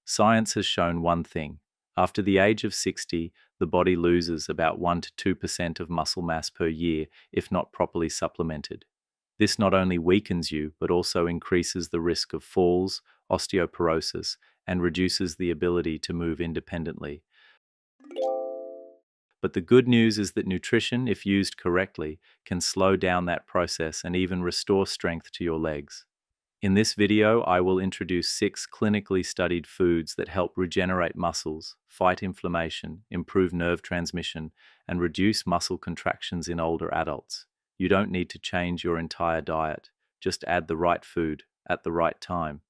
Science has shown one thing. After the age of 60, the body loses about 1 to 2% of muscle mass per year if not properly supplemented. This not only weakens you, but also increases the risk of falls, osteoporosis, and reduces the ability to move independently. But the good news is that nutrition, if used correctly, can slow down that process and even restore strength to your legs. In this video, I will introduce 6 clinically studied foods that help regenerate muscles, fight inflammation, improve nerve transmission, and reduce muscle contractions in older adults. You don't need to change your entire diet, just add the right food at the right time.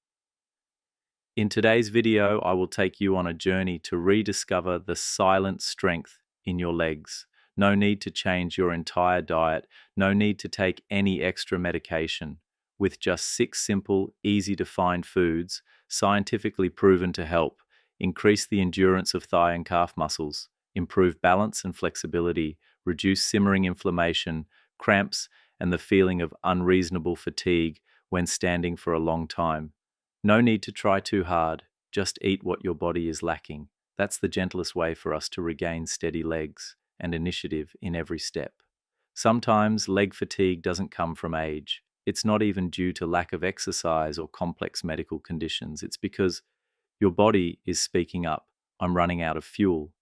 In today's video, I will take you on a journey to rediscover the silent strength in your legs. No need to change your entire diet, no need to take any extra medication. With just 6 simple, easy-to-find foods, scientifically proven to help increase the endurance of thigh and calf muscles, improve balance and flexibility, reduce simmering inflammation, cramps, and the feeling of unreasonable fatigue when standing for a long time. No need to try too hard, just eat what your body is lacking. That's the gentlest way for us to regain steady legs and initiative in every step. Sometimes leg fatigue doesn't come from age. It's not even due to lack of exercise or complex medical conditions. It's because your body is speaking up. I'm running out of fuel.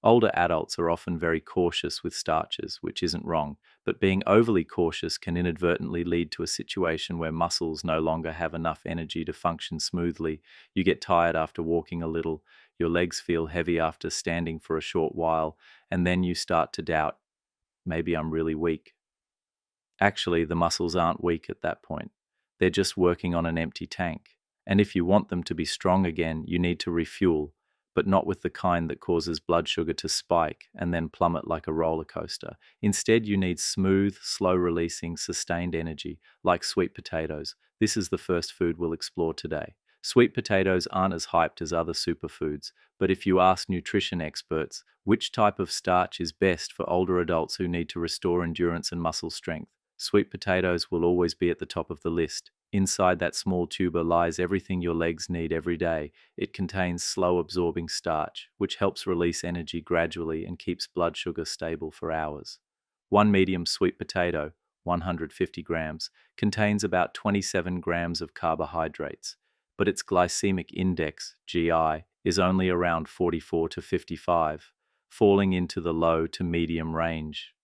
Older adults are often very cautious with starches, which isn't wrong, but being overly cautious can inadvertently lead to a situation where muscles no longer have enough energy to function smoothly. You get tired after walking a little, your legs feel heavy after standing for a short while, and then you start to doubt, maybe I'm really weak. Actually, the muscles aren't weak at that point. They're just working on an empty tank. And if you want them to be strong again, you need to refuel, but not with the kind that causes blood sugar to spike and then plummet like a roller coaster. Instead, you need smooth, slow-releasing, sustained energy, like sweet potatoes. This is the first food we'll explore today. Sweet potatoes aren't as hyped as other superfoods, but if you ask nutrition experts which type of starch is best for older adults who need to restore endurance and muscle strength, sweet potatoes will always be at the top of the list. Inside that small tuber lies everything your legs need every day. It contains slow-absorbing starch, which helps release energy gradually and keeps blood sugar stable for hours. One medium sweet potato, 150 grams, contains about 27 grams of carbohydrates, but its glycemic index, GI, is only around 44 to 55, falling into the low to medium range.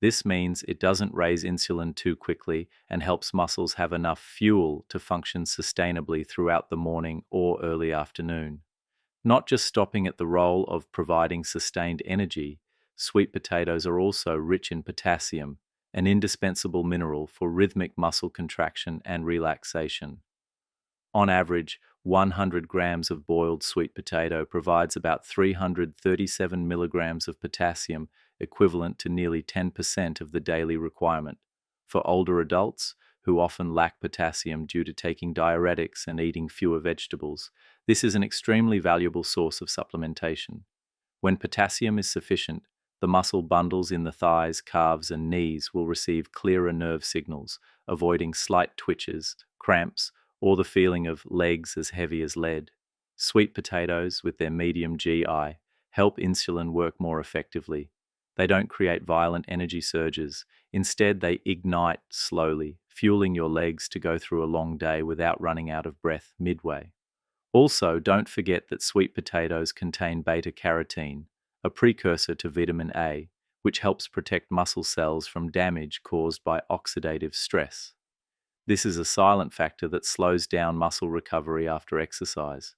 This means it doesn't raise insulin too quickly and helps muscles have enough fuel to function sustainably throughout the morning or early afternoon. Not just stopping at the role of providing sustained energy, sweet potatoes are also rich in potassium, an indispensable mineral for rhythmic muscle contraction and relaxation. On average, 100 grams of boiled sweet potato provides about 337 milligrams of potassium, equivalent to nearly 10% of the daily requirement. For older adults, who often lack potassium due to taking diuretics and eating fewer vegetables, this is an extremely valuable source of supplementation. When potassium is sufficient, the muscle bundles in the thighs, calves, and knees will receive clearer nerve signals, avoiding slight twitches, cramps, or the feeling of legs as heavy as lead. Sweet potatoes, with their medium GI, help insulin work more effectively. They don't create violent energy surges. Instead, they ignite slowly, fueling your legs to go through a long day without running out of breath midway. Also, don't forget that sweet potatoes contain beta-carotene, a precursor to vitamin A, which helps protect muscle cells from damage caused by oxidative stress. This is a silent factor that slows down muscle recovery after exercise.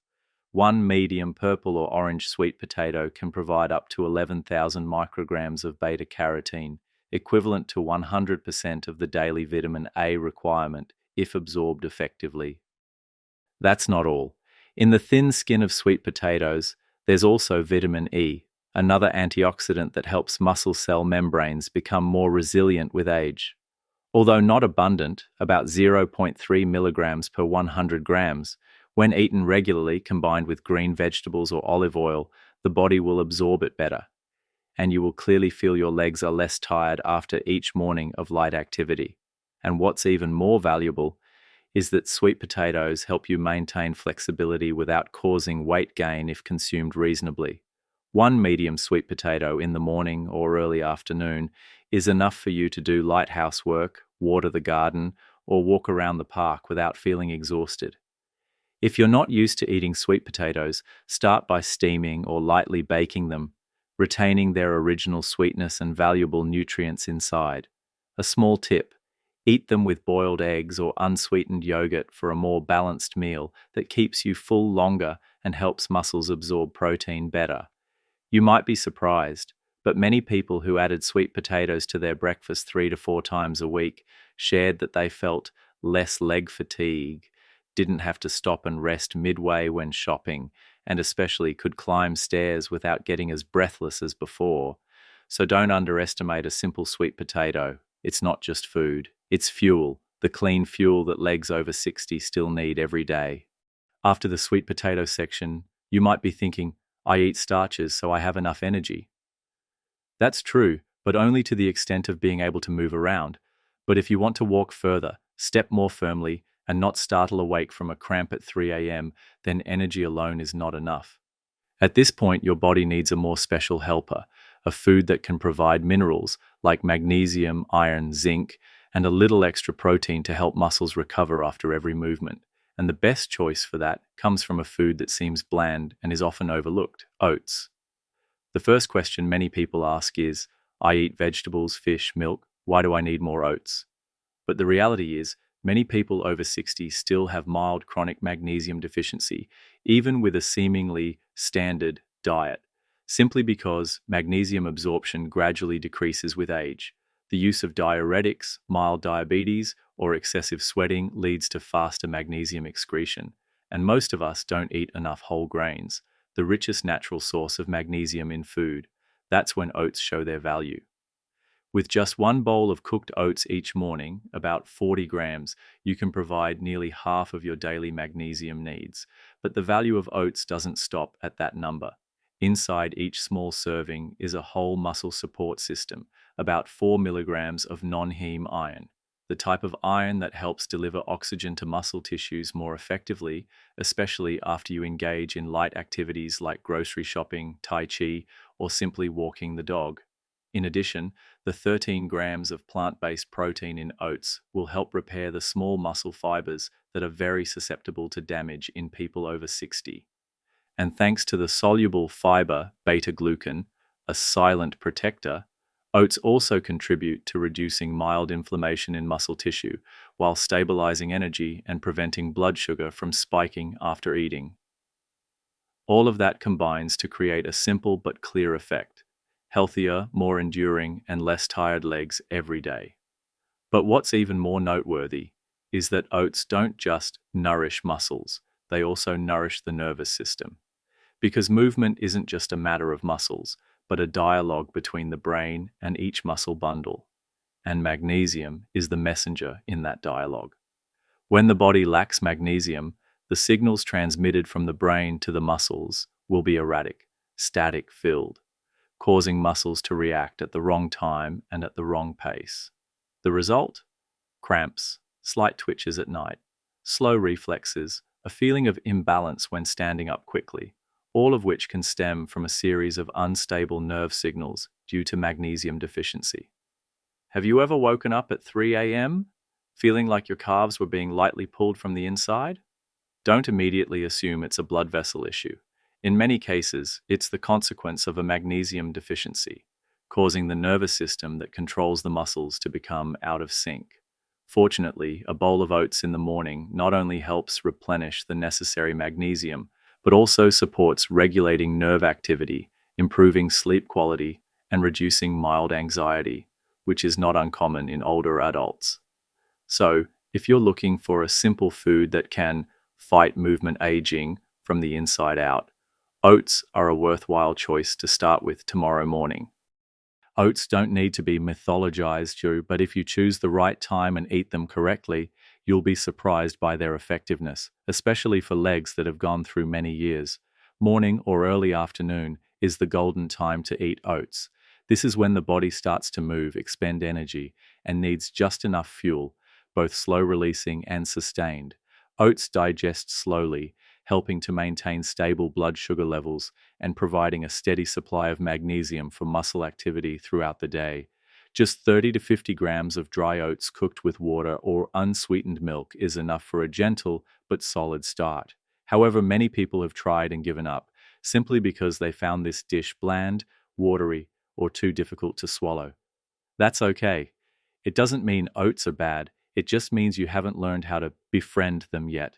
One medium purple or orange sweet potato can provide up to 11,000 micrograms of beta-carotene, equivalent to 100% of the daily vitamin A requirement if absorbed effectively. That's not all. In the thin skin of sweet potatoes, there's also vitamin E, another antioxidant that helps muscle cell membranes become more resilient with age. Although not abundant, about 0.3 milligrams per 100 grams, when eaten regularly combined with green vegetables or olive oil, the body will absorb it better, and you will clearly feel your legs are less tired after each morning of light activity. And what's even more valuable, is that sweet potatoes help you maintain flexibility without causing weight gain if consumed reasonably. One medium sweet potato in the morning or early afternoon is enough for you to do light housework, water the garden, or walk around the park without feeling exhausted. If you're not used to eating sweet potatoes, start by steaming or lightly baking them, retaining their original sweetness and valuable nutrients inside. A small tip: eat them with boiled eggs or unsweetened yogurt for a more balanced meal that keeps you full longer and helps muscles absorb protein better. You might be surprised, but many people who added sweet potatoes to their breakfast 3 to 4 times a week shared that they felt less leg fatigue, didn't have to stop and rest midway when shopping, and especially could climb stairs without getting as breathless as before. So don't underestimate a simple sweet potato. It's not just food, it's fuel, the clean fuel that legs over 60 still need every day. After the sweet potato section, you might be thinking, I eat starches, so I have enough energy. That's true, but only to the extent of being able to move around. But if you want to walk further, step more firmly, and not startle awake from a cramp at 3 a.m., then energy alone is not enough. At this point, your body needs a more special helper, a food that can provide minerals like magnesium, iron, zinc, and a little extra protein to help muscles recover after every movement. And the best choice for that comes from a food that seems bland and is often overlooked: oats. The first question many people ask is, I eat vegetables, fish, milk, why do I need more oats? But the reality is, many people over 60 still have mild chronic magnesium deficiency, even with a seemingly standard diet, simply because magnesium absorption gradually decreases with age. The use of diuretics, mild diabetes, or excessive sweating leads to faster magnesium excretion, and most of us don't eat enough whole grains, the richest natural source of magnesium in food. That's when oats show their value. With just one bowl of cooked oats each morning, about 40 grams, you can provide nearly half of your daily magnesium needs. But the value of oats doesn't stop at that number. Inside each small serving is a whole muscle support system, about 4 milligrams of non-heme iron, the type of iron that helps deliver oxygen to muscle tissues more effectively, especially after you engage in light activities like grocery shopping, tai chi, or simply walking the dog. In addition, the 13 grams of plant-based protein in oats will help repair the small muscle fibers that are very susceptible to damage in people over 60. And thanks to the soluble fiber beta-glucan, a silent protector, oats also contribute to reducing mild inflammation in muscle tissue while stabilizing energy and preventing blood sugar from spiking after eating. All of that combines to create a simple but clear effect: healthier, more enduring, and less tired legs every day. But what's even more noteworthy is that oats don't just nourish muscles, they also nourish the nervous system. Because movement isn't just a matter of muscles, but a dialogue between the brain and each muscle bundle. And magnesium is the messenger in that dialogue. When the body lacks magnesium, the signals transmitted from the brain to the muscles will be erratic, static-filled, causing muscles to react at the wrong time and at the wrong pace. The result? Cramps, slight twitches at night, slow reflexes, a feeling of imbalance when standing up quickly, all of which can stem from a series of unstable nerve signals due to magnesium deficiency. Have you ever woken up at 3 a.m. feeling like your calves were being lightly pulled from the inside? Don't immediately assume it's a blood vessel issue. In many cases, it's the consequence of a magnesium deficiency, causing the nervous system that controls the muscles to become out of sync. Fortunately, a bowl of oats in the morning not only helps replenish the necessary magnesium, but also supports regulating nerve activity, improving sleep quality, and reducing mild anxiety, which is not uncommon in older adults. So, if you're looking for a simple food that can fight movement aging from the inside out, oats are a worthwhile choice to start with tomorrow morning. Oats don't need to be mythologized, but if you choose the right time and eat them correctly, you'll be surprised by their effectiveness, especially for legs that have gone through many years. Morning or early afternoon is the golden time to eat oats. This is when the body starts to move, expend energy, and needs just enough fuel, both slow-releasing and sustained. Oats digest slowly, helping to maintain stable blood sugar levels and providing a steady supply of magnesium for muscle activity throughout the day. Just 30 to 50 grams of dry oats cooked with water or unsweetened milk is enough for a gentle but solid start. However, many people have tried and given up, simply because they found this dish bland, watery, or too difficult to swallow. That's okay. It doesn't mean oats are bad, it just means you haven't learned how to befriend them yet.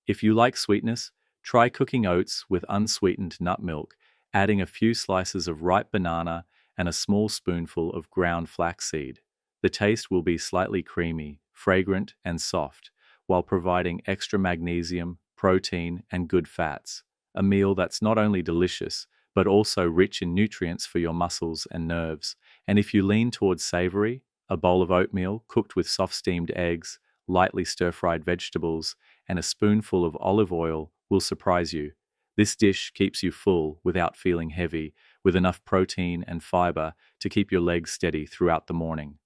If you like sweetness, try cooking oats with unsweetened nut milk, adding a few slices of ripe banana and a small spoonful of ground flaxseed. The taste will be slightly creamy, fragrant, and soft, while providing extra magnesium, protein, and good fats. A meal that's not only delicious, but also rich in nutrients for your muscles and nerves. And if you lean towards savory, a bowl of oatmeal cooked with soft steamed eggs, lightly stir-fried vegetables, and a spoonful of olive oil will surprise you. This dish keeps you full without feeling heavy, with enough protein and fiber to keep your legs steady throughout the morning.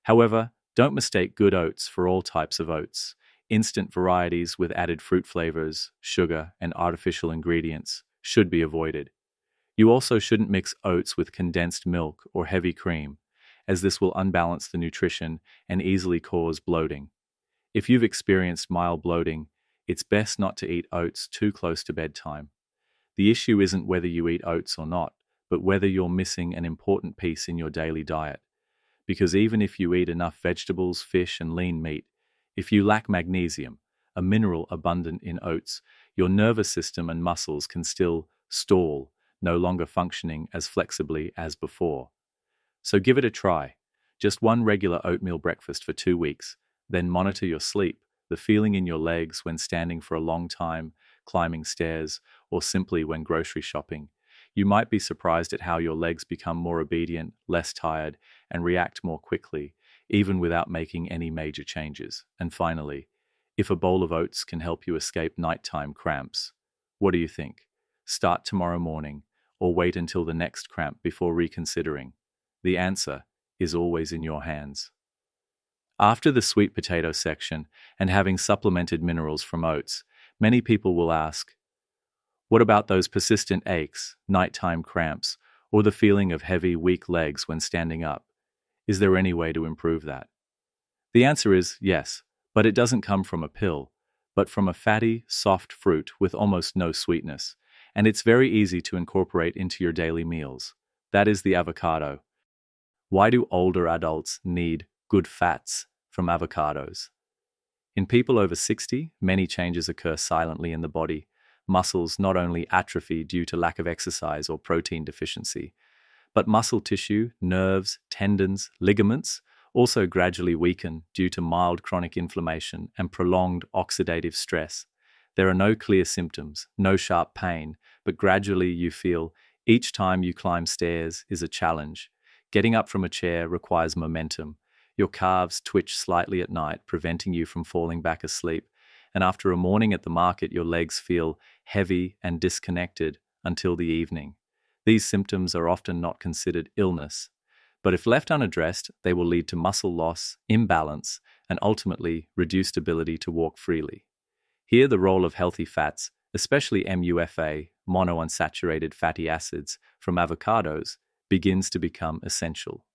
However, don't mistake good oats for all types of oats. Instant varieties with added fruit flavors, sugar, and artificial ingredients should be avoided. You also shouldn't mix oats with condensed milk or heavy cream, as this will unbalance the nutrition and easily cause bloating. If you've experienced mild bloating, it's best not to eat oats too close to bedtime. The issue isn't whether you eat oats or not, but whether you're missing an important piece in your daily diet. Because even if you eat enough vegetables, fish, and lean meat, if you lack magnesium, a mineral abundant in oats, your nervous system and muscles can still stall, no longer functioning as flexibly as before. So give it a try. Just one regular oatmeal breakfast for 2 weeks, then monitor your sleep, the feeling in your legs when standing for a long time, climbing stairs, or simply when grocery shopping. You might be surprised at how your legs become more obedient, less tired, and react more quickly, even without making any major changes. And finally, if a bowl of oats can help you escape nighttime cramps, what do you think? Start tomorrow morning, or wait until the next cramp before reconsidering? The answer is always in your hands. After the sweet potato section and having supplemented minerals from oats, many people will ask, what about those persistent aches, nighttime cramps, or the feeling of heavy, weak legs when standing up? Is there any way to improve that? The answer is yes, but it doesn't come from a pill, but from a fatty, soft fruit with almost no sweetness, and it's very easy to incorporate into your daily meals. That is the avocado. Why do older adults need good fats from avocados? In people over 60, many changes occur silently in the body. Muscles not only atrophy due to lack of exercise or protein deficiency, but muscle tissue, nerves, tendons, ligaments also gradually weaken due to mild chronic inflammation and prolonged oxidative stress. There are no clear symptoms, no sharp pain, but gradually you feel each time you climb stairs is a challenge. Getting up from a chair requires momentum. Your calves twitch slightly at night, preventing you from falling back asleep. And after a morning at the market, your legs feel heavy and disconnected until the evening. These symptoms are often not considered illness, but if left unaddressed, they will lead to muscle loss, imbalance, and ultimately reduced ability to walk freely. Here, the role of healthy fats, especially MUFA, monounsaturated fatty acids, from avocados, begins to become essential.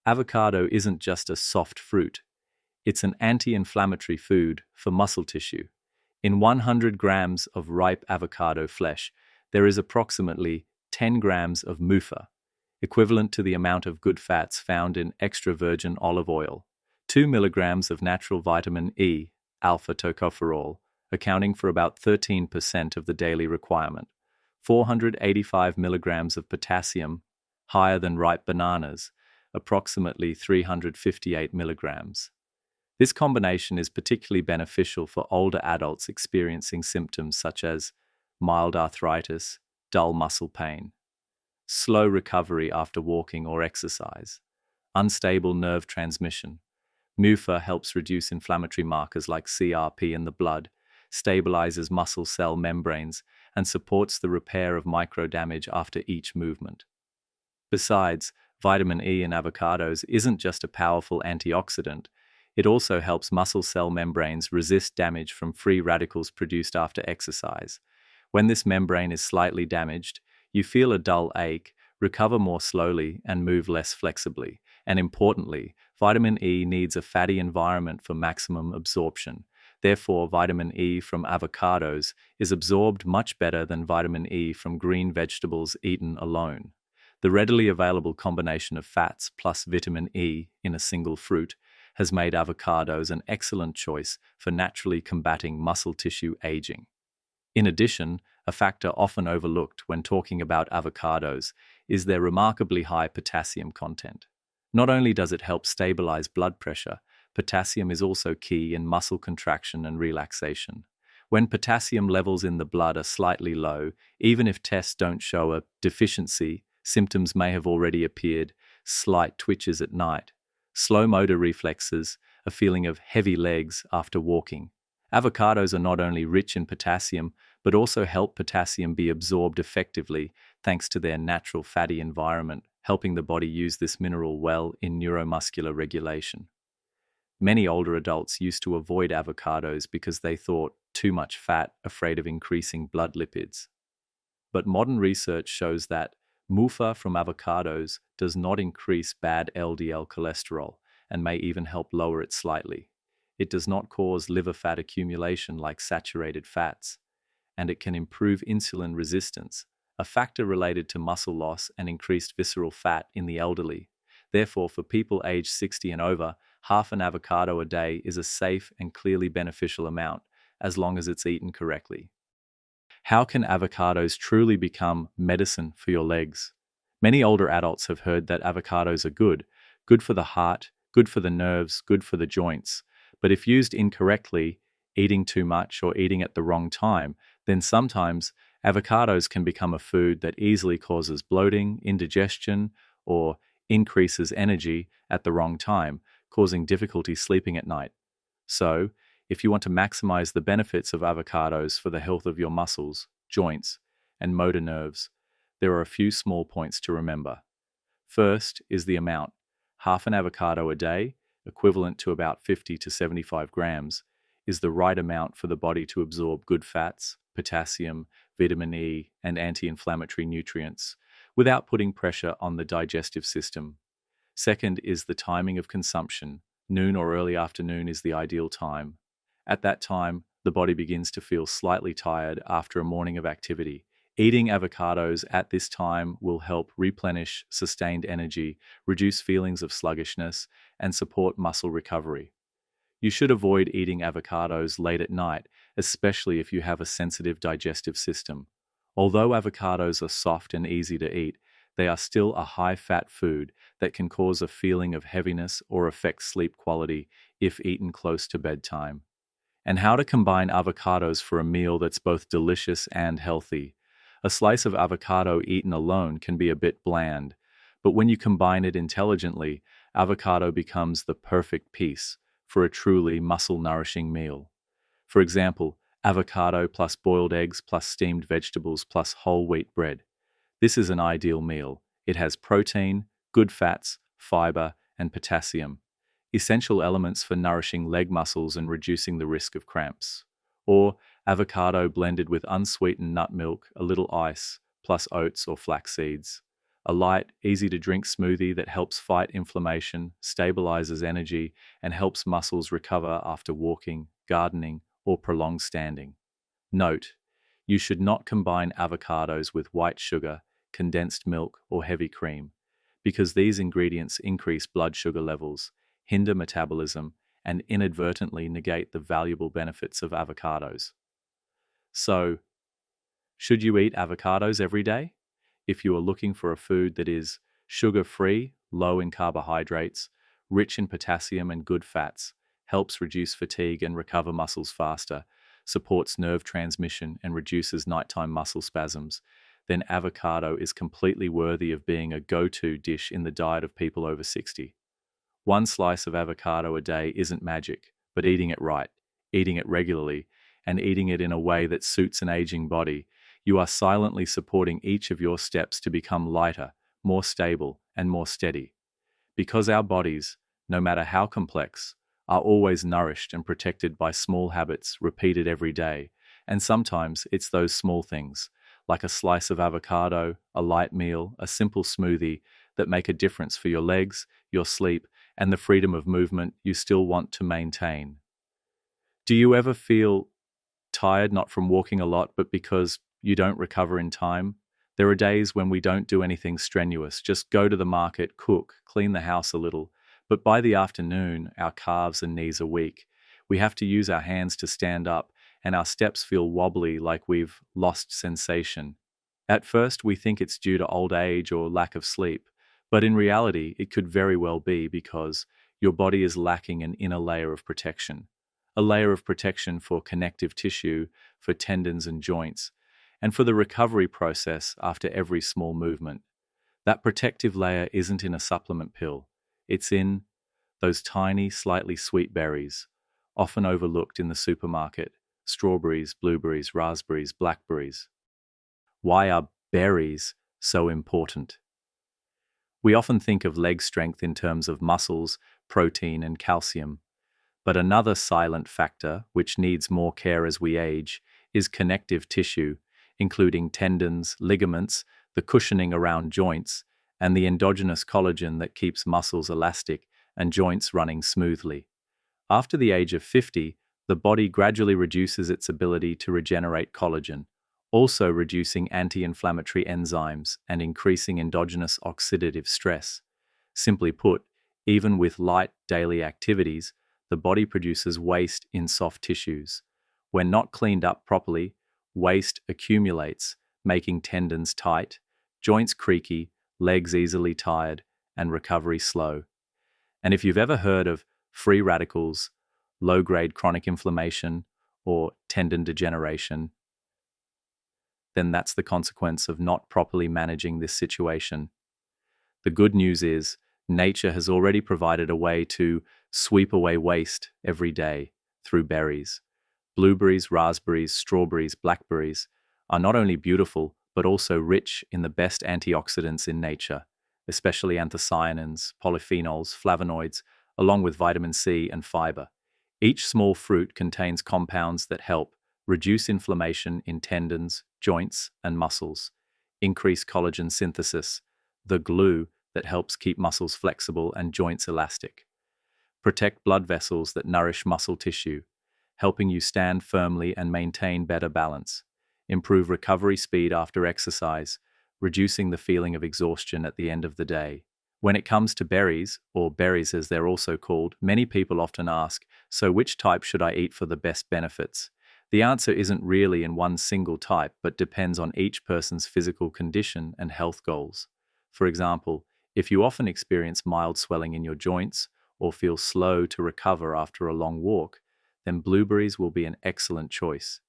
Avocado isn't just a soft fruit. It's an anti-inflammatory food for muscle tissue. In 100 grams of ripe avocado flesh, there is approximately 10 grams of MUFA, equivalent to the amount of good fats found in extra virgin olive oil, 2 milligrams of natural vitamin E, alpha tocopherol, accounting for about 13% of the daily requirement, 485 milligrams of potassium, higher than ripe bananas, approximately 358 milligrams. This combination is particularly beneficial for older adults experiencing symptoms such as mild arthritis, dull muscle pain, slow recovery after walking or exercise, unstable nerve transmission. MUFA helps reduce inflammatory markers like CRP in the blood, stabilizes muscle cell membranes, and supports the repair of microdamage after each movement. Besides, vitamin E in avocados isn't just a powerful antioxidant, It also helps muscle cell membranes resist damage from free radicals produced after exercise. When this membrane is slightly damaged, you feel a dull ache, recover more slowly, and move less flexibly. And importantly, vitamin E needs a fatty environment for maximum absorption. Therefore, vitamin E from avocados is absorbed much better than vitamin E from green vegetables eaten alone. The readily available combination of fats plus vitamin E in a single fruit has made avocados an excellent choice for naturally combating muscle tissue aging. In addition, a factor often overlooked when talking about avocados is their remarkably high potassium content. Not only does it help stabilize blood pressure, potassium is also key in muscle contraction and relaxation. When potassium levels in the blood are slightly low, even if tests don't show a deficiency, symptoms may have already appeared: slight twitches at night, slow motor reflexes, a feeling of heavy legs after walking. Avocados are not only rich in potassium, but also help potassium be absorbed effectively thanks to their natural fatty environment, helping the body use this mineral well in neuromuscular regulation. Many older adults used to avoid avocados because they thought too much fat, afraid of increasing blood lipids. But modern research shows that MUFA from avocados does not increase bad LDL cholesterol and may even help lower it slightly. It does not cause liver fat accumulation like saturated fats, and it can improve insulin resistance, a factor related to muscle loss and increased visceral fat in the elderly. Therefore, for people aged 60 and over, half an avocado a day is a safe and clearly beneficial amount, as long as it's eaten correctly. How can avocados truly become medicine for your legs? Many older adults have heard that avocados are good for the heart, good for the nerves, good for the joints. But if used incorrectly, eating too much or eating at the wrong time, then sometimes avocados can become a food that easily causes bloating, indigestion, or increases energy at the wrong time, causing difficulty sleeping at night. So, if you want to maximize the benefits of avocados for the health of your muscles, joints, and motor nerves, there are a few small points to remember. First is the amount. Half an avocado a day, equivalent to about 50 to 75 grams, is the right amount for the body to absorb good fats, potassium, vitamin E, and anti-inflammatory nutrients, without putting pressure on the digestive system. Second is the timing of consumption. Noon or early afternoon is the ideal time. At that time, the body begins to feel slightly tired after a morning of activity. Eating avocados at this time will help replenish sustained energy, reduce feelings of sluggishness, and support muscle recovery. You should avoid eating avocados late at night, especially if you have a sensitive digestive system. Although avocados are soft and easy to eat, they are still a high-fat food that can cause a feeling of heaviness or affect sleep quality if eaten close to bedtime. And how to combine avocados for a meal that's both delicious and healthy. A slice of avocado eaten alone can be a bit bland, but when you combine it intelligently, avocado becomes the perfect piece for a truly muscle-nourishing meal. For example, avocado plus boiled eggs plus steamed vegetables plus whole wheat bread. This is an ideal meal. It has protein, good fats, fiber, and potassium, essential elements for nourishing leg muscles and reducing the risk of cramps. Or avocado blended with unsweetened nut milk, a little ice, plus oats or flax seeds. A light, easy-to-drink smoothie that helps fight inflammation, stabilizes energy, and helps muscles recover after walking, gardening, or prolonged standing. Note: you should not combine avocados with white sugar, condensed milk, or heavy cream, because these ingredients increase blood sugar levels, hinder metabolism, and inadvertently negate the valuable benefits of avocados. So, should you eat avocados every day? If you are looking for a food that is sugar-free, low in carbohydrates, rich in potassium and good fats, helps reduce fatigue and recover muscles faster, supports nerve transmission and reduces nighttime muscle spasms, then avocado is completely worthy of being a go-to dish in the diet of people over 60. One slice of avocado a day isn't magic, but eating it right, eating it regularly, and eating it in a way that suits an aging body, you are silently supporting each of your steps to become lighter, more stable, and more steady. Because our bodies, no matter how complex, are always nourished and protected by small habits repeated every day. And sometimes it's those small things, like a slice of avocado, a light meal, a simple smoothie, that make a difference for your legs, your sleep, and the freedom of movement you still want to maintain. Do you ever feel tired not from walking a lot, but because you don't recover in time? There are days when we don't do anything strenuous, just go to the market, cook, clean the house a little. But by the afternoon, our calves and knees are weak. We have to use our hands to stand up, and our steps feel wobbly like we've lost sensation. At first, we think it's due to old age or lack of sleep, but in reality, it could very well be because your body is lacking an inner layer of protection. A layer of protection for connective tissue, for tendons and joints, and for the recovery process after every small movement. That protective layer isn't in a supplement pill. It's in those tiny, slightly sweet berries, often overlooked in the supermarket: strawberries, blueberries, raspberries, blackberries. Why are berries so important? We often think of leg strength in terms of muscles, protein, and calcium. But another silent factor, which needs more care as we age, is connective tissue, including tendons, ligaments, the cushioning around joints, and the endogenous collagen that keeps muscles elastic and joints running smoothly. After the age of 50, the body gradually reduces its ability to regenerate collagen, also reducing anti-inflammatory enzymes and increasing endogenous oxidative stress. Simply put, even with light daily activities, the body produces waste in soft tissues. When not cleaned up properly, waste accumulates, making tendons tight, joints creaky, legs easily tired, and recovery slow. And if you've ever heard of free radicals, low-grade chronic inflammation, or tendon degeneration, then that's the consequence of not properly managing this situation. The good news is, nature has already provided a way to sweep away waste every day through berries. Blueberries, raspberries, strawberries, blackberries are not only beautiful, but also rich in the best antioxidants in nature, especially anthocyanins, polyphenols, flavonoids, along with vitamin C and fiber. Each small fruit contains compounds that help reduce inflammation in tendons, joints, and muscles, increase collagen synthesis, the glue that helps keep muscles flexible and joints elastic, protect blood vessels that nourish muscle tissue, helping you stand firmly and maintain better balance, improve recovery speed after exercise, reducing the feeling of exhaustion at the end of the day. When it comes to berries, or berries as they're also called, many people often ask, so which type should I eat for the best benefits? The answer isn't really in one single type, but depends on each person's physical condition and health goals. For example, if you often experience mild swelling in your joints or feel slow to recover after a long walk, then blueberries will be an excellent choice.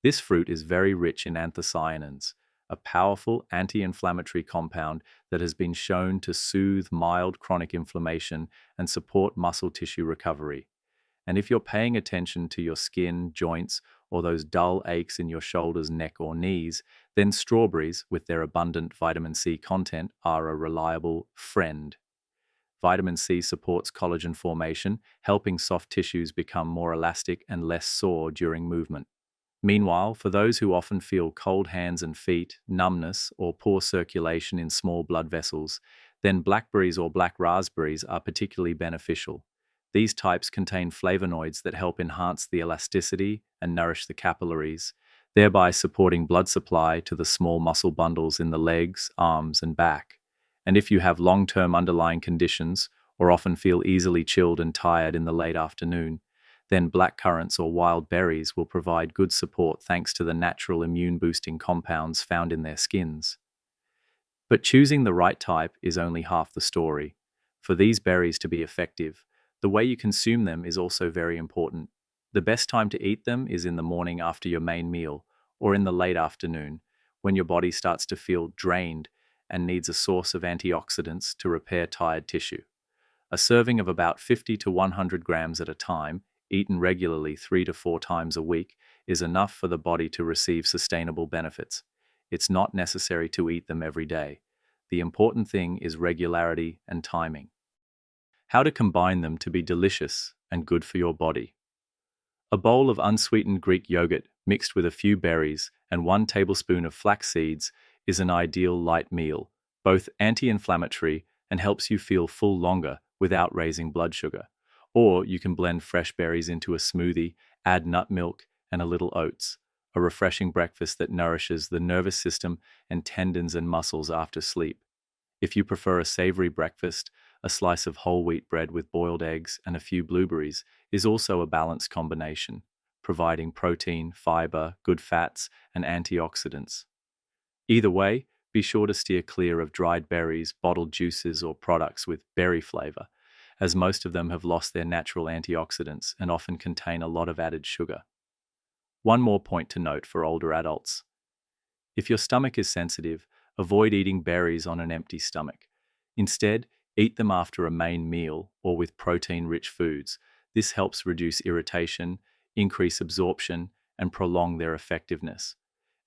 This fruit is very rich in anthocyanins, a powerful anti-inflammatory compound that has been shown to soothe mild chronic inflammation and support muscle tissue recovery. And if you're paying attention to your skin, joints, or those dull aches in your shoulders, neck, or knees, then strawberries, with their abundant vitamin C content, are a reliable friend. Vitamin C supports collagen formation, helping soft tissues become more elastic and less sore during movement. Meanwhile, for those who often feel cold hands and feet, numbness, or poor circulation in small blood vessels, then blackberries or black raspberries are particularly beneficial. These types contain flavonoids that help enhance the elasticity and nourish the capillaries, thereby supporting blood supply to the small muscle bundles in the legs, arms, and back. And if you have long-term underlying conditions, or often feel easily chilled and tired in the late afternoon, then blackcurrants or wild berries will provide good support thanks to the natural immune-boosting compounds found in their skins. But choosing the right type is only half the story. For these berries to be effective, the way you consume them is also very important. The best time to eat them is in the morning after your main meal, or in the late afternoon, when your body starts to feel drained and needs a source of antioxidants to repair tired tissue. A serving of about 50 to 100 grams at a time, eaten regularly 3 to 4 times a week, is enough for the body to receive sustainable benefits. It's not necessary to eat them every day. The important thing is regularity and timing. How to combine them to be delicious and good for your body. A bowl of unsweetened Greek yogurt mixed with a few berries and 1 tablespoon of flax seeds is an ideal light meal, both anti-inflammatory and helps you feel full longer without raising blood sugar. Or you can blend fresh berries into a smoothie, add nut milk and a little oats, a refreshing breakfast that nourishes the nervous system and tendons and muscles after sleep. If you prefer a savory breakfast, a slice of whole wheat bread with boiled eggs and a few blueberries is also a balanced combination, providing protein, fiber, good fats, and antioxidants. Either way, be sure to steer clear of dried berries, bottled juices, or products with berry flavor, as most of them have lost their natural antioxidants and often contain a lot of added sugar. One more point to note for older adults. If your stomach is sensitive, avoid eating berries on an empty stomach. Instead, eat them after a main meal or with protein-rich foods. This helps reduce irritation, increase absorption, and prolong their effectiveness.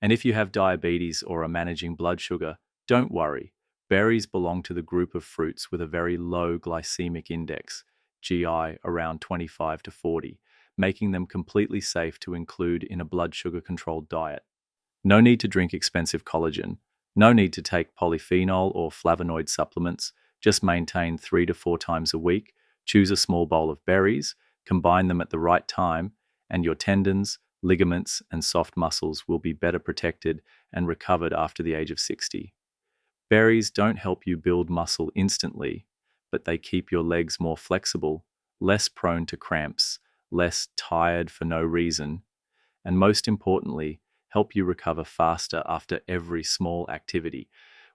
And if you have diabetes or are managing blood sugar, don't worry. Berries belong to the group of fruits with a very low glycemic index, GI around 25 to 40, making them completely safe to include in a blood sugar-controlled diet. No need to drink expensive collagen. No need to take polyphenol or flavonoid supplements. Just maintain 3 to 4 times a week. Choose a small bowl of berries, combine them at the right time, and your tendons, ligaments, and soft muscles will be better protected and recovered after the age of 60. Berries don't help you build muscle instantly, but they keep your legs more flexible, less prone to cramps, less tired for no reason, and most importantly, help you recover faster after every small activity,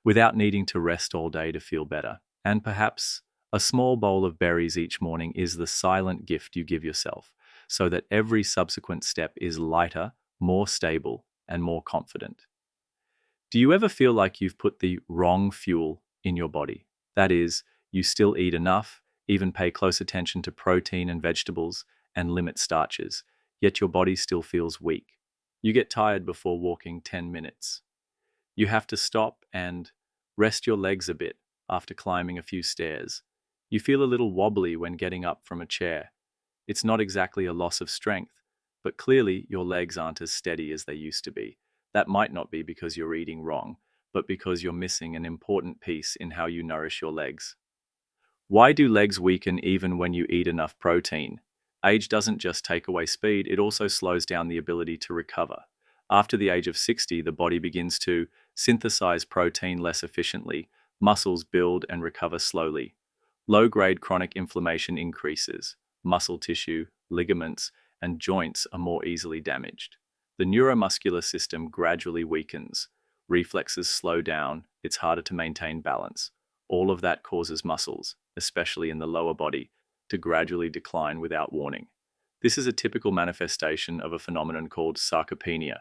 without needing to rest all day to feel better. And perhaps a small bowl of berries each morning is the silent gift you give yourself, so that every subsequent step is lighter, more stable, and more confident. Do you ever feel like you've put the wrong fuel in your body? That is, you still eat enough, even pay close attention to protein and vegetables, and limit starches, yet your body still feels weak. You get tired before walking 10 minutes. You have to stop and rest your legs a bit after climbing a few stairs. You feel a little wobbly when getting up from a chair. It's not exactly a loss of strength, but clearly your legs aren't as steady as they used to be. That might not be because you're eating wrong, but because you're missing an important piece in how you nourish your legs. Why do legs weaken even when you eat enough protein? Age doesn't just take away speed, it also slows down the ability to recover. After the age of 60, the body begins to synthesize protein less efficiently, muscles build and recover slowly. Low-grade chronic inflammation increases. Muscle tissue, ligaments, and joints are more easily damaged. The neuromuscular system gradually weakens. Reflexes slow down, it's harder to maintain balance. All of that causes muscles, especially in the lower body, to gradually decline without warning. This is a typical manifestation of a phenomenon called sarcopenia,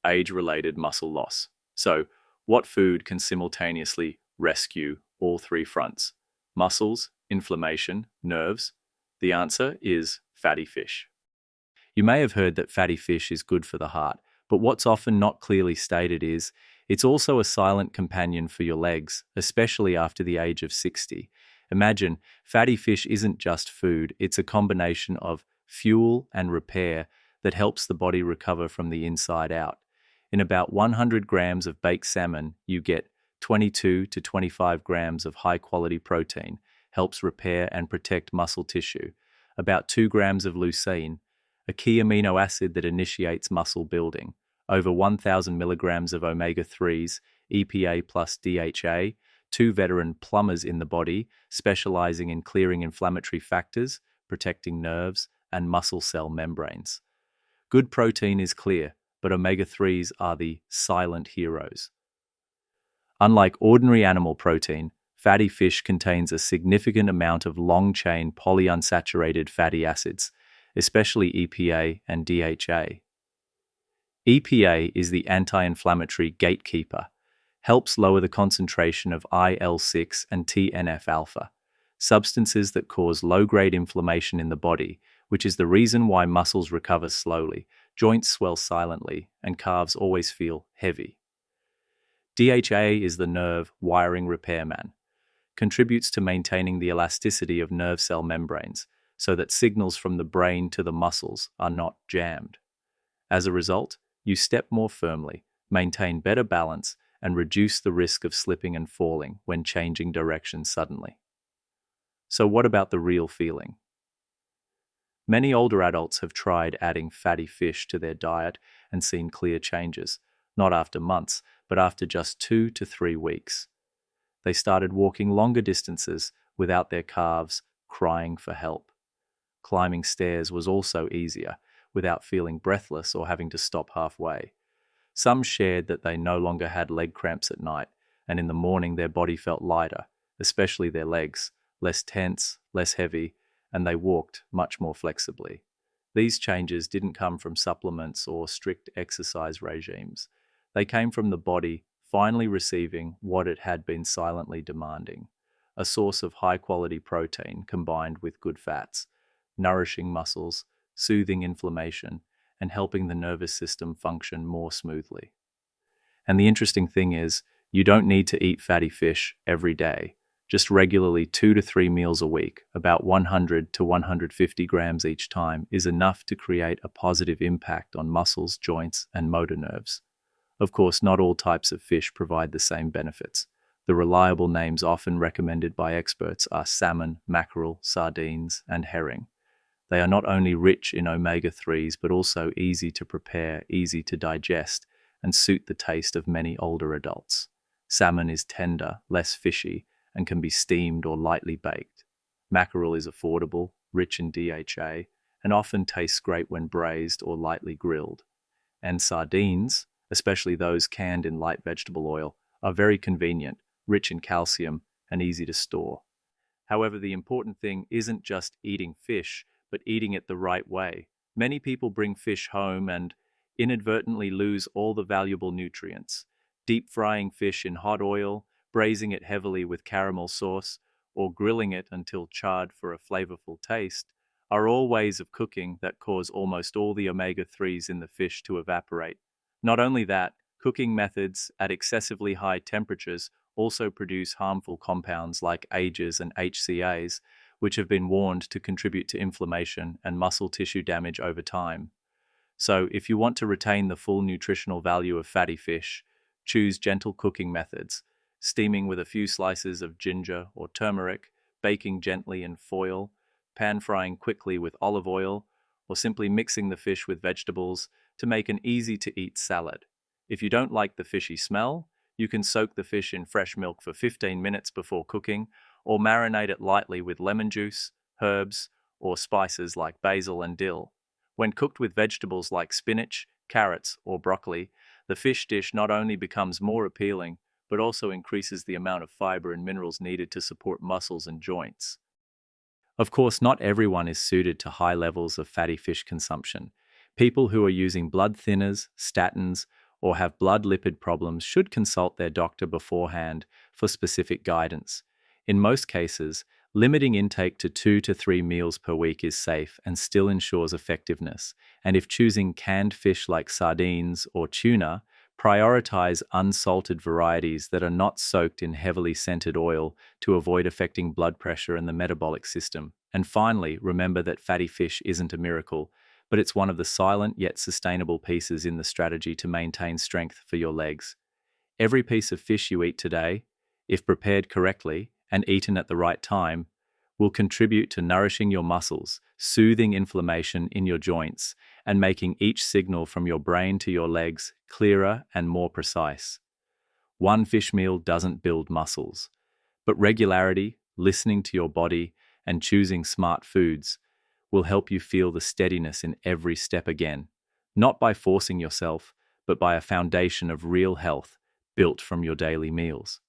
age-related muscle loss. So, what food can simultaneously rescue all three fronts? Muscles, inflammation, nerves? The answer is fatty fish. You may have heard that fatty fish is good for the heart, but what's often not clearly stated is it's also a silent companion for your legs, especially after the age of 60. Imagine, fatty fish isn't just food, it's a combination of fuel and repair that helps the body recover from the inside out. In about 100 grams of baked salmon, you get 22 to 25 grams of high-quality protein, helps repair and protect muscle tissue. About 2 grams of leucine, a key amino acid that initiates muscle building. Over 1,000 milligrams of omega-3s, EPA plus DHA, 2 veteran plumbers in the body, specializing in clearing inflammatory factors, protecting nerves, and muscle cell membranes. Good protein is clear, but omega-3s are the silent heroes. Unlike ordinary animal protein, fatty fish contains a significant amount of long-chain polyunsaturated fatty acids, especially EPA and DHA. EPA is the anti-inflammatory gatekeeper, helps lower the concentration of IL-6 and TNF-alpha, substances that cause low-grade inflammation in the body, which is the reason why muscles recover slowly, joints swell silently, and calves always feel heavy. DHA is the nerve wiring repairman, contributes to maintaining the elasticity of nerve cell membranes, so that signals from the brain to the muscles are not jammed. As a result, you step more firmly, maintain better balance, and reduce the risk of slipping and falling when changing direction suddenly. So what about the real feeling? Many older adults have tried adding fatty fish to their diet and seen clear changes, not after months, but after just 2 to 3 weeks. They started walking longer distances without their calves crying for help. Climbing stairs was also easier, without feeling breathless or having to stop halfway. Some shared that they no longer had leg cramps at night, and in the morning their body felt lighter, especially their legs, less tense, less heavy, and they walked much more flexibly. These changes didn't come from supplements or strict exercise regimes. They came from the body finally receiving what it had been silently demanding: a source of high-quality protein combined with good fats, nourishing muscles, soothing inflammation, and helping the nervous system function more smoothly. And the interesting thing is, you don't need to eat fatty fish every day. Just regularly 2 to 3 meals a week, about 100 to 150 grams each time, is enough to create a positive impact on muscles, joints, and motor nerves. Of course, not all types of fish provide the same benefits. The reliable names often recommended by experts are salmon, mackerel, sardines, and herring. They are not only rich in omega-3s, but also easy to prepare, easy to digest, and suit the taste of many older adults. Salmon is tender, less fishy, and can be steamed or lightly baked. Mackerel is affordable, rich in DHA, and often tastes great when braised or lightly grilled. And sardines, especially those canned in light vegetable oil, are very convenient, rich in calcium, and easy to store. However, the important thing isn't just eating fish, but eating it the right way. Many people bring fish home and inadvertently lose all the valuable nutrients. Deep frying fish in hot oil, braising it heavily with caramel sauce, or grilling it until charred for a flavorful taste, are all ways of cooking that cause almost all the omega-3s in the fish to evaporate. Not only that, cooking methods at excessively high temperatures also produce harmful compounds like AGEs and HCAs, which have been warned to contribute to inflammation and muscle tissue damage over time. So, if you want to retain the full nutritional value of fatty fish, choose gentle cooking methods: steaming with a few slices of ginger or turmeric, baking gently in foil, pan-frying quickly with olive oil, or simply mixing the fish with vegetables to make an easy-to-eat salad. If you don't like the fishy smell, you can soak the fish in fresh milk for 15 minutes before cooking, or marinate it lightly with lemon juice, herbs, or spices like basil and dill. When cooked with vegetables like spinach, carrots, or broccoli, the fish dish not only becomes more appealing, but also increases the amount of fiber and minerals needed to support muscles and joints. Of course, not everyone is suited to high levels of fatty fish consumption. People who are using blood thinners, statins, or have blood lipid problems should consult their doctor beforehand for specific guidance. In most cases, limiting intake to 2 to 3 meals per week is safe and still ensures effectiveness. And if choosing canned fish like sardines or tuna, prioritize unsalted varieties that are not soaked in heavily scented oil to avoid affecting blood pressure and the metabolic system. And finally, remember that fatty fish isn't a miracle, but it's one of the silent yet sustainable pieces in the strategy to maintain strength for your legs. Every piece of fish you eat today, if prepared correctly and eaten at the right time, will contribute to nourishing your muscles, soothing inflammation in your joints, and making each signal from your brain to your legs clearer and more precise. One fish meal doesn't build muscles, but regularity, listening to your body, and choosing smart foods will help you feel the steadiness in every step again, not by forcing yourself, but by a foundation of real health built from your daily meals.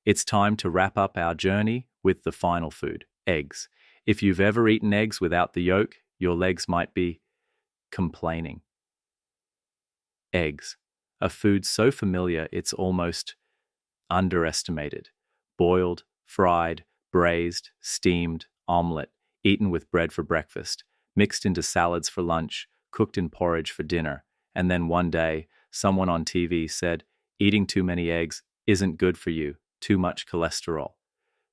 It's time to wrap up our journey with the final food: eggs. If you've ever eaten eggs without the yolk, your legs might be complaining. Eggs, a food so familiar it's almost underestimated. Boiled, fried, braised, steamed, omelette, eaten with bread for breakfast, mixed into salads for lunch, cooked in porridge for dinner. And then one day, someone on TV said, eating too many eggs isn't good for you, too much cholesterol.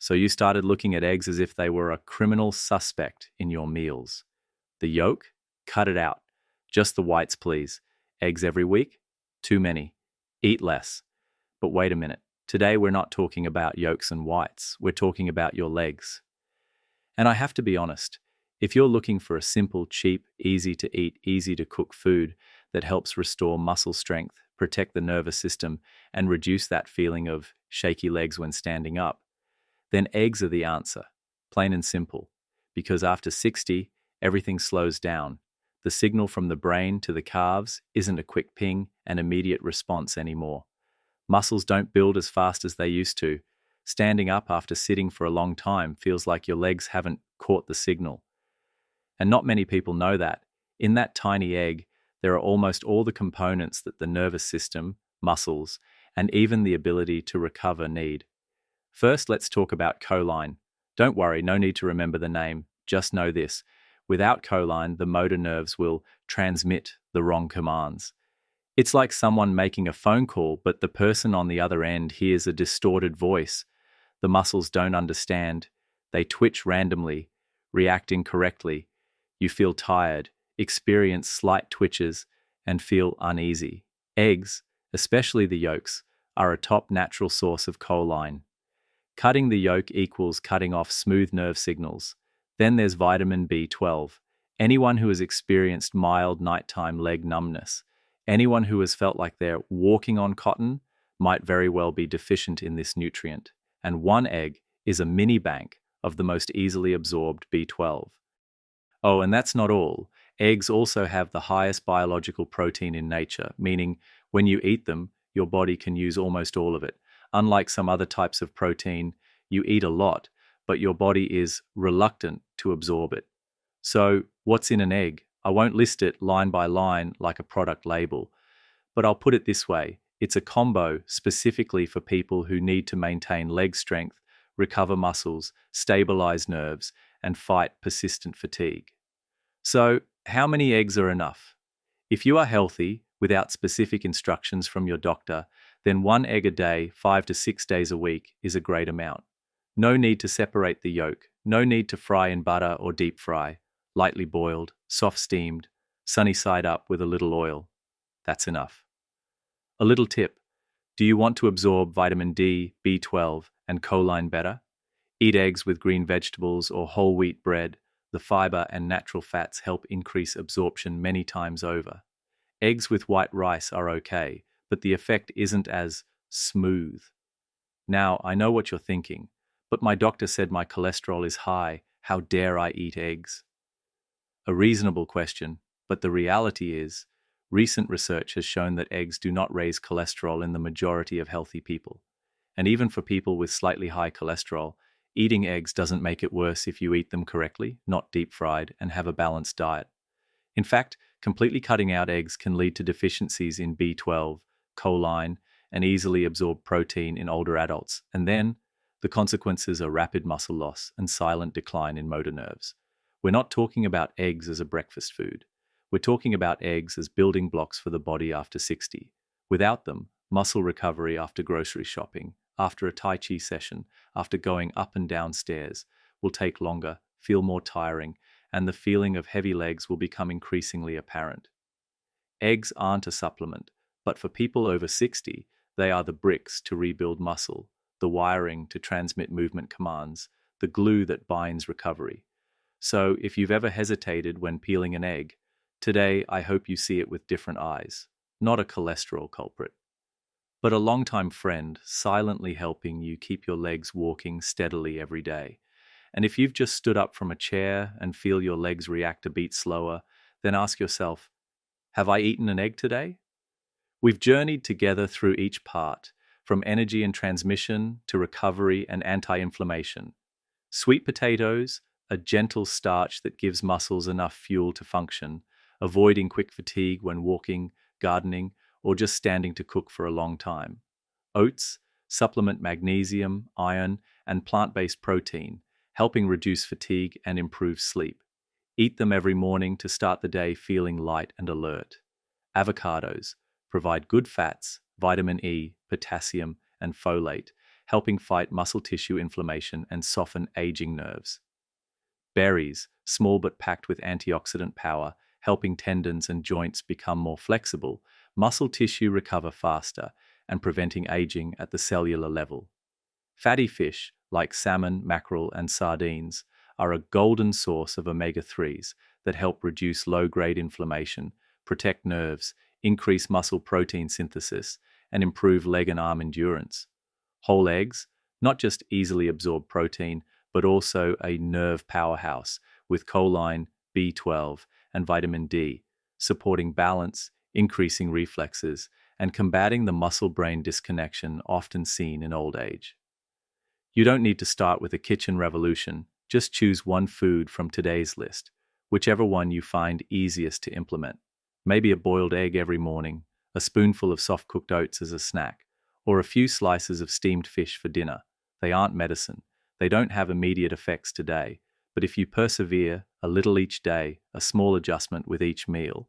So you started looking at eggs as if they were a criminal suspect in your meals. The yolk? Cut it out. Just the whites, please. Eggs every week? Too many. Eat less. But wait a minute. Today we're not talking about yolks and whites. We're talking about your legs. And I have to be honest, if you're looking for a simple, cheap, easy to eat, easy to cook food that helps restore muscle strength, protect the nervous system, and reduce that feeling of shaky legs when standing up, then eggs are the answer, plain and simple. Because after 60, everything slows down. The signal from the brain to the calves isn't a quick ping and immediate response anymore. Muscles don't build as fast as they used to. Standing up after sitting for a long time feels like your legs haven't caught the signal. And not many people know that. In that tiny egg, there are almost all the components that the nervous system, muscles, and even the ability to recover need. First, let's talk about choline. Don't worry, no need to remember the name. Just know this. Without choline, the motor nerves will transmit the wrong commands. It's like someone making a phone call, but the person on the other end hears a distorted voice. The muscles don't understand. They twitch randomly, react incorrectly. You feel tired, experience slight twitches, and feel uneasy. Eggs, especially the yolks, are a top natural source of choline. Cutting the yolk equals cutting off smooth nerve signals. Then there's vitamin B12. Anyone who has experienced mild nighttime leg numbness, anyone who has felt like they're walking on cotton, might very well be deficient in this nutrient. And one egg is a mini bank of the most easily absorbed B12. Oh, and that's not all. Eggs also have the highest biological protein in nature, meaning when you eat them, your body can use almost all of it. Unlike some other types of protein, you eat a lot, but your body is reluctant to absorb it. So, what's in an egg? I won't list it line by line like a product label, but I'll put it this way. It's a combo specifically for people who need to maintain leg strength, recover muscles, stabilize nerves, and fight persistent fatigue. So, how many eggs are enough? If you are healthy, without specific instructions from your doctor, then 1 egg a day, 5 to 6 days a week, is a great amount. No need to separate the yolk, no need to fry in butter or deep fry. Lightly boiled, soft steamed, sunny side up with a little oil. That's enough. A little tip. Do you want to absorb vitamin D, B12, and choline better? Eat eggs with green vegetables or whole wheat bread. The fiber and natural fats help increase absorption many times over. Eggs with white rice are okay, but the effect isn't as smooth. Now, I know what you're thinking, but my doctor said my cholesterol is high. How dare I eat eggs? A reasonable question, but the reality is, recent research has shown that eggs do not raise cholesterol in the majority of healthy people. And even for people with slightly high cholesterol, eating eggs doesn't make it worse if you eat them correctly, not deep fried, and have a balanced diet. In fact, completely cutting out eggs can lead to deficiencies in B12, choline, and easily absorbed protein in older adults, and then the consequences are rapid muscle loss and silent decline in motor nerves. We're not talking about eggs as a breakfast food. We're talking about eggs as building blocks for the body after 60. Without them, muscle recovery after grocery shopping, after a Tai Chi session, after going up and down stairs, will take longer, feel more tiring, and the feeling of heavy legs will become increasingly apparent. Eggs aren't a supplement, but for people over 60, they are the bricks to rebuild muscle, the wiring to transmit movement commands, the glue that binds recovery. So, if you've ever hesitated when peeling an egg, today I hope you see it with different eyes, not a cholesterol culprit, but a longtime friend silently helping you keep your legs walking steadily every day. And if you've just stood up from a chair and feel your legs react a beat slower, then ask yourself, have I eaten an egg today? We've journeyed together through each part, from energy and transmission to recovery and anti-inflammation. Sweet potatoes, a gentle starch that gives muscles enough fuel to function, avoiding quick fatigue when walking, gardening, or just standing to cook for a long time. Oats supplement magnesium, iron, and plant-based protein, helping reduce fatigue and improve sleep. Eat them every morning to start the day feeling light and alert. Avocados provide good fats, vitamin E, potassium, and folate, helping fight muscle tissue inflammation and soften aging nerves. Berries, small but packed with antioxidant power, helping tendons and joints become more flexible, muscle tissue recover faster, and preventing aging at the cellular level. Fatty fish, like salmon, mackerel, and sardines, are a golden source of omega-3s that help reduce low-grade inflammation, protect nerves, increase muscle protein synthesis, and improve leg and arm endurance. Whole eggs, not just easily absorb protein, but also a nerve powerhouse with choline, B12, and vitamin D, supporting balance, increasing reflexes, and combating the muscle-brain disconnection often seen in old age. You don't need to start with a kitchen revolution, just choose one food from today's list, whichever one you find easiest to implement. Maybe a boiled egg every morning, a spoonful of soft-cooked oats as a snack, or a few slices of steamed fish for dinner. They aren't medicine. They don't have immediate effects today, but if you persevere a little each day, a small adjustment with each meal,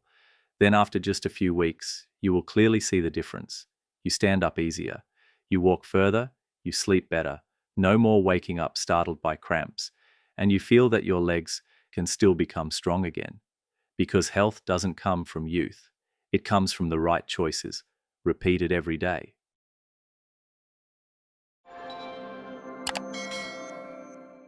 then after just a few weeks, you will clearly see the difference. You stand up easier. You walk further. You sleep better. No more waking up startled by cramps. And you feel that your legs can still become strong again. Because health doesn't come from youth. It comes from the right choices, repeated every day.